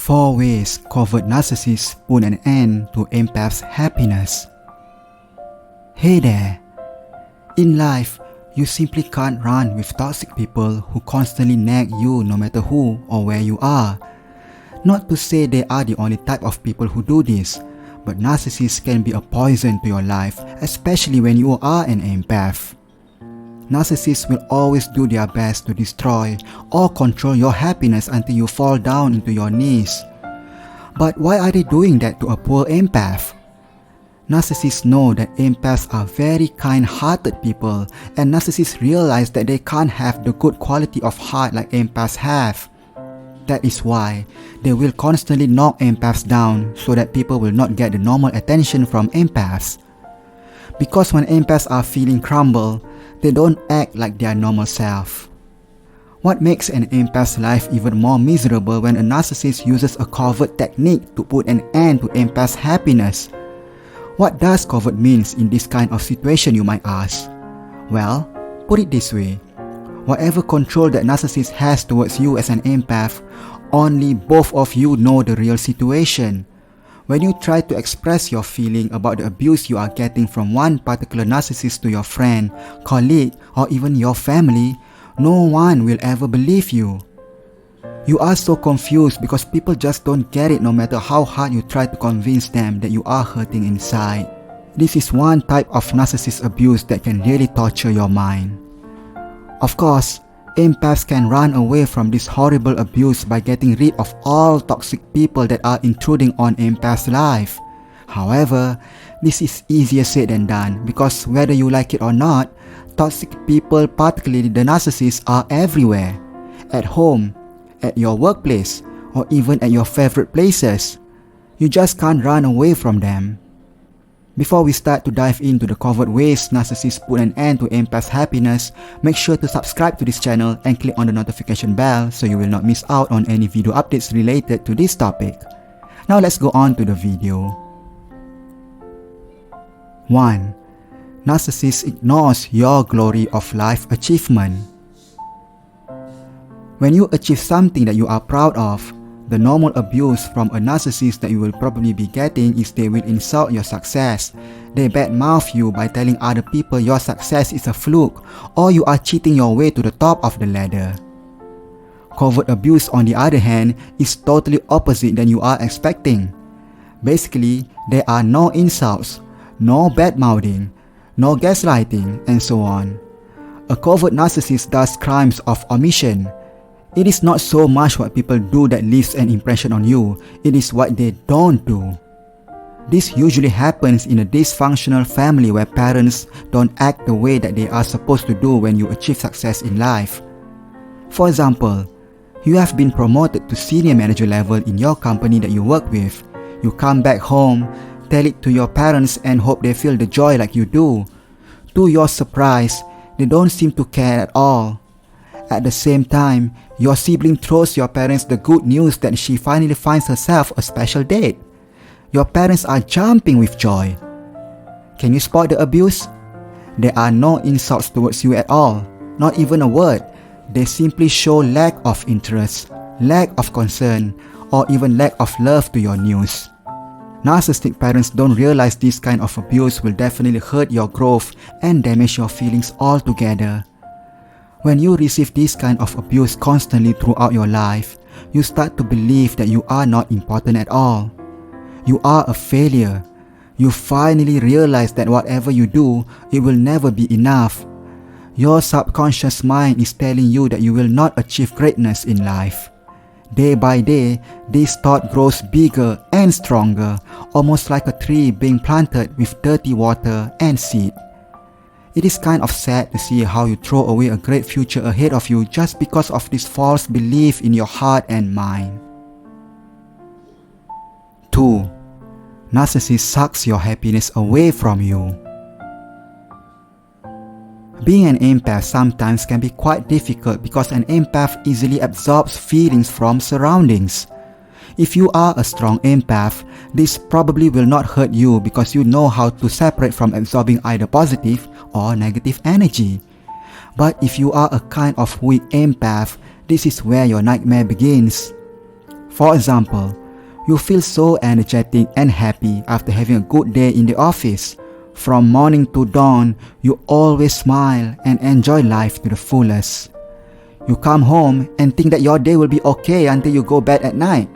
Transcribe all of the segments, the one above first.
4 ways covert narcissists put an end to empaths' happiness. Hey there! In life, you simply can't run with toxic people who constantly nag you no matter who or where you are. Not to say they are the only type of people who do this, but narcissists can be a poison to your life, especially when you are an empath. Narcissists will always do their best to destroy or control your happiness until you fall down into your knees. But why are they doing that to a poor empath? Narcissists know that empaths are very kind-hearted people, and narcissists realize that they can't have the good quality of heart like empaths have. That is why they will constantly knock empaths down so that people will not get the normal attention from empaths. Because when empaths are feeling crumble, they don't act like their normal self. What makes an empath's life even more miserable when a narcissist uses a covert technique to put an end to empath's happiness? What does covert means in this kind of situation, you might ask? Well, put it this way. Whatever control that narcissist has towards you as an empath, only both of you know the real situation. When you try to express your feeling about the abuse you are getting from one particular narcissist to your friend, colleague, or even your family, no one will ever believe you. You are so confused because people just don't get it no matter how hard you try to convince them that you are hurting inside. This is one type of narcissist abuse that can really torture your mind. Of course, empaths can run away from this horrible abuse by getting rid of all toxic people that are intruding on empaths' life. However, this is easier said than done because whether you like it or not, toxic people, particularly the narcissists, are everywhere. At home, at your workplace, or even at your favorite places. You just can't run away from them. Before we start to dive into the covert ways narcissists put an end to empaths' happiness, make sure to subscribe to this channel and click on the notification bell so you will not miss out on any video updates related to this topic. Now let's go on to the video. 1. Narcissist ignores your glory of life achievement. When you achieve something that you are proud of, the normal abuse from a narcissist that you will probably be getting is they will insult your success. They badmouth you by telling other people your success is a fluke or you are cheating your way to the top of the ladder. Covert abuse, on the other hand, is totally opposite than you are expecting. Basically, there are no insults, no badmouthing, no gaslighting, and so on. A covert narcissist does crimes of omission. It is not so much what people do that leaves an impression on you, it is what they don't do. This usually happens in a dysfunctional family where parents don't act the way that they are supposed to do when you achieve success in life. For example, you have been promoted to senior manager level in your company that you work with. You come back home, tell it to your parents and hope they feel the joy like you do. To your surprise, they don't seem to care at all. At the same time, your sibling throws your parents the good news that she finally finds herself a special date. Your parents are jumping with joy. Can you spot the abuse? There are no insults towards you at all, not even a word. They simply show lack of interest, lack of concern, or even lack of love to your news. Narcissistic parents don't realize this kind of abuse will definitely hurt your growth and damage your feelings altogether. When you receive this kind of abuse constantly throughout your life, you start to believe that you are not important at all. You are a failure. You finally realize that whatever you do, it will never be enough. Your subconscious mind is telling you that you will not achieve greatness in life. Day by day, this thought grows bigger and stronger, almost like a tree being planted with dirty water and seed. It is kind of sad to see how you throw away a great future ahead of you just because of this false belief in your heart and mind. 2. Narcissist sucks your happiness away from you. Being an empath sometimes can be quite difficult because an empath easily absorbs feelings from surroundings. If you are a strong empath, this probably will not hurt you because you know how to separate from absorbing either positive or negative energy. But if you are a kind of weak empath, this is where your nightmare begins. For example, you feel so energetic and happy after having a good day in the office. From morning to dawn, you always smile and enjoy life to the fullest. You come home and think that your day will be okay until you go bed at night.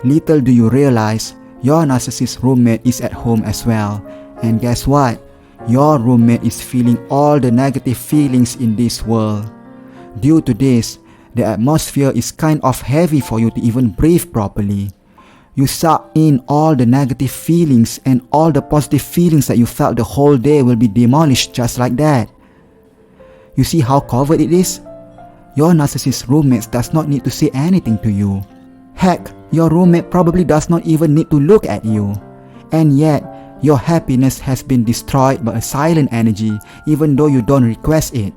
Little do you realize, your narcissist roommate is at home as well. And guess what? Your roommate is feeling all the negative feelings in this world. Due to this, the atmosphere is kind of heavy for you to even breathe properly. You suck in all the negative feelings, and all the positive feelings that you felt the whole day will be demolished just like that. You see how covert it is? Your narcissist roommate does not need to say anything to you. Heck, your roommate probably does not even need to look at you. And yet, your happiness has been destroyed by a silent energy even though you don't request it.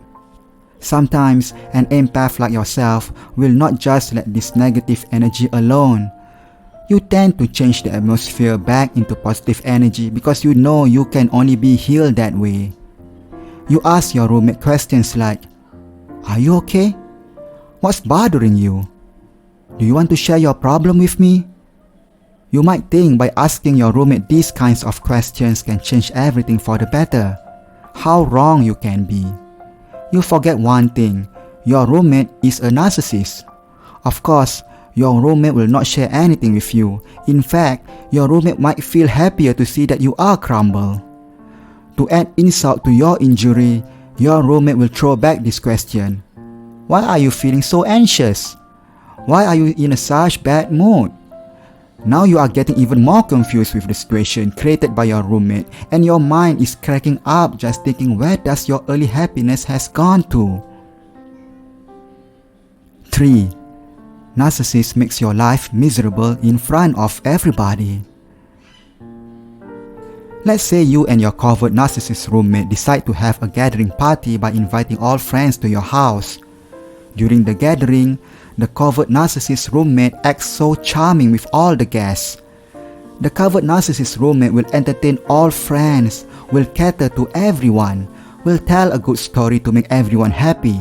Sometimes, an empath like yourself will not just let this negative energy alone. You tend to change the atmosphere back into positive energy because you know you can only be healed that way. You ask your roommate questions like, "Are you okay? What's bothering you? Do you want to share your problem with me?" You might think by asking your roommate these kinds of questions can change everything for the better. How wrong you can be. You forget one thing, your roommate is a narcissist. Of course, your roommate will not share anything with you. In fact, your roommate might feel happier to see that you are crumbled. To add insult to your injury, your roommate will throw back this question. "Why are you feeling so anxious? Why are you in such bad mood?" Now you are getting even more confused with the situation created by your roommate, and your mind is cracking up just thinking where does your early happiness has gone to. 3. Narcissist makes your life miserable in front of everybody. Let's say you and your covert narcissist roommate decide to have a gathering party by inviting all friends to your house. During the gathering, the covert narcissist roommate acts so charming with all the guests. The covert narcissist roommate will entertain all friends, will cater to everyone, will tell a good story to make everyone happy,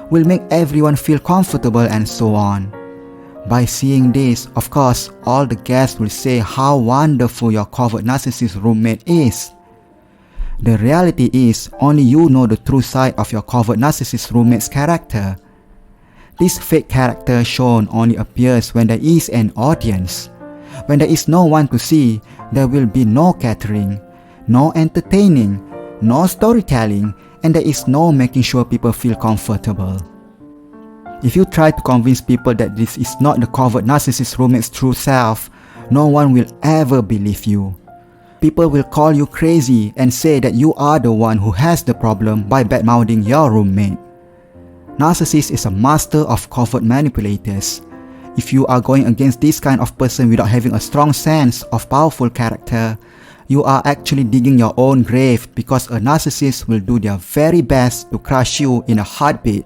will make everyone feel comfortable, and so on. By seeing this, of course, all the guests will say how wonderful your covert narcissist roommate is. The reality is, only you know the true side of your covert narcissist roommate's character. This fake character shown only appears when there is an audience. When there is no one to see, there will be no catering, no entertaining, no storytelling, and there is no making sure people feel comfortable. If you try to convince people that this is not the covert narcissist roommate's true self, no one will ever believe you. People will call you crazy and say that you are the one who has the problem by badmouthing your roommate. Narcissist is a master of covert manipulators. If you are going against this kind of person without having a strong sense of powerful character, you are actually digging your own grave because a narcissist will do their very best to crush you in a heartbeat.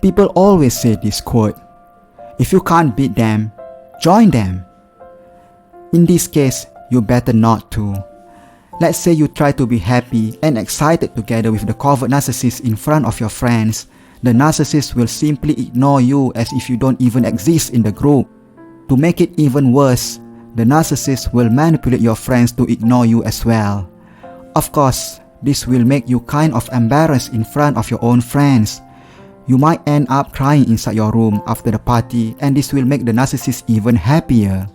People always say this quote, "If you can't beat them, join them." In this case, you better not to. Let's say you try to be happy and excited together with the covert narcissist in front of your friends. The narcissist will simply ignore you as if you don't even exist in the group. To make it even worse, the narcissist will manipulate your friends to ignore you as well. Of course, this will make you kind of embarrassed in front of your own friends. You might end up crying inside your room after the party, and this will make the narcissist even happier.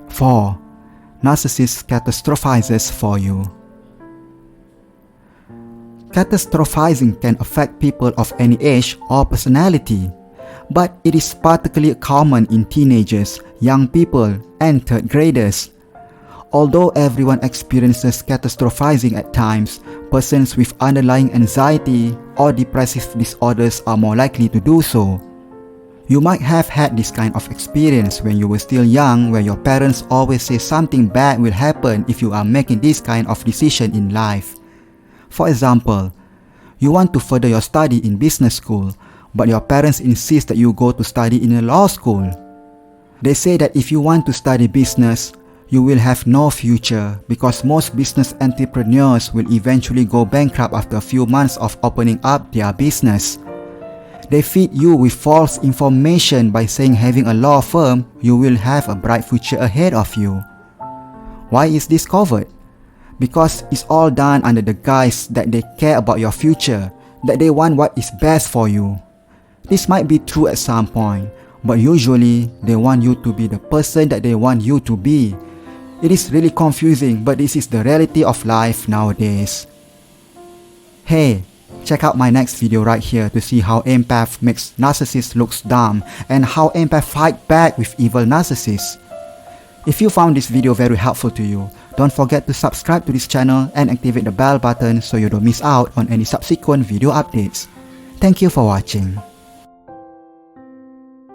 4. Narcissist catastrophizes for you. Catastrophizing can affect people of any age or personality, but it is particularly common in teenagers, young people, and third graders. Although everyone experiences catastrophizing at times, persons with underlying anxiety or depressive disorders are more likely to do so. You might have had this kind of experience when you were still young, where your parents always say something bad will happen if you are making this kind of decision in life. For example, you want to further your study in business school, but your parents insist that you go to study in a law school. They say that if you want to study business, you will have no future because most business entrepreneurs will eventually go bankrupt after a few months of opening up their business. They feed you with false information by saying having a law firm, you will have a bright future ahead of you. Why is this covert? Because it's all done under the guise that they care about your future, that they want what is best for you. This might be true at some point, but usually they want you to be the person that they want you to be. It is really confusing, but this is the reality of life nowadays. Hey, check out my next video right here to see how empath makes narcissists look dumb and how empath fight back with evil narcissists. If you found this video very helpful to you, don't forget to subscribe to this channel and activate the bell button so you don't miss out on any subsequent video updates. Thank you for watching.